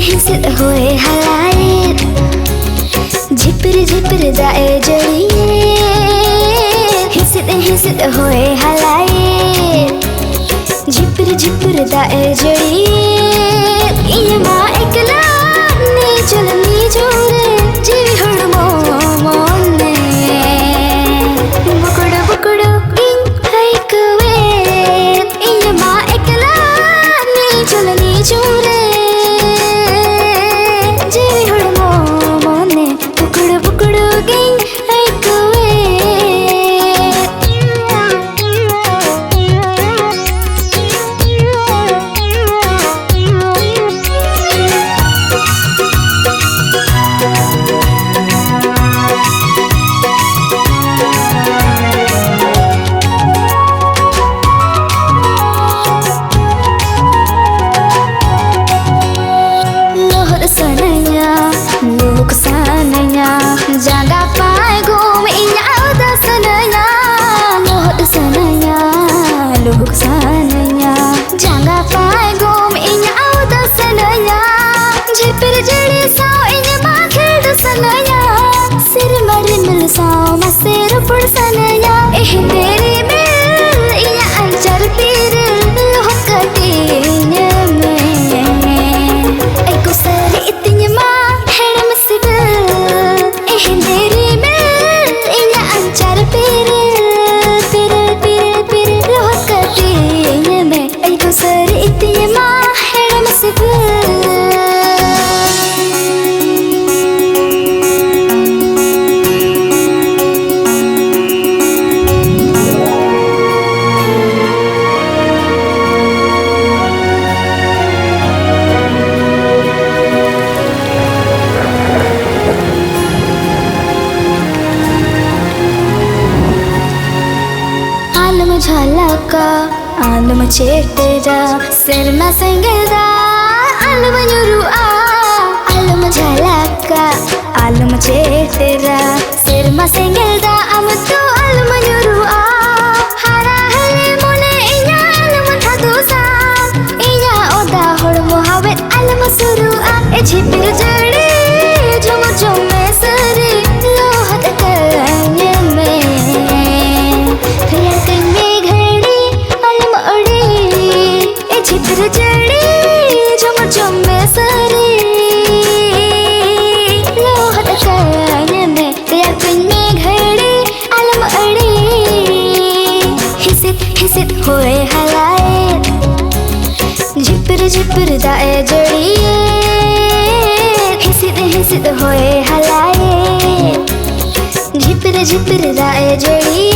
हिसद होए हलाए झिपर दाए जड़िए हिसद होए हलाए झिपर दाए जड़िए ये माँ एकला नी चलनी जोरे जीवी हुड़मो मोने बुकड़ो गिंग है कवे ये माँ एकला नी चलनी जोरे Jaga pai gum inya udah sananya Lohot sananya Luhuk sananya Jaga pai gum inya udah sananya Jipir jadi sao inya makhir sananya Sir marimil sao masir pur sananya tere mil inya anjar pir Lohot katinya mein Eko sari itinya ma heram sibil तेरे में इन्हें अंचार पेरे रोहत करती है मैं एक sir इतने माँ है मस्जिद आलम झलका आलम चेटेरा सिर में संगेदा आलम नुरुआ आलम झलका आलम चेटेरा सिर में संगेदा am tu आलम नुरुआ हरा हले मोने इन्या आलम थादुसा इन्या ओदा होड़ मोहावेत आलम सुरुआ ए झिपिर जड़ी झुम में सरी लोहत करने में झिपर जड़ी झुम में सरी लोहत करने में यार में घड़ी आलम अड़ी हिसित होए हलाए झिपर दाए जड़िए हिसित होए हलाए झिपर दाए जड़िए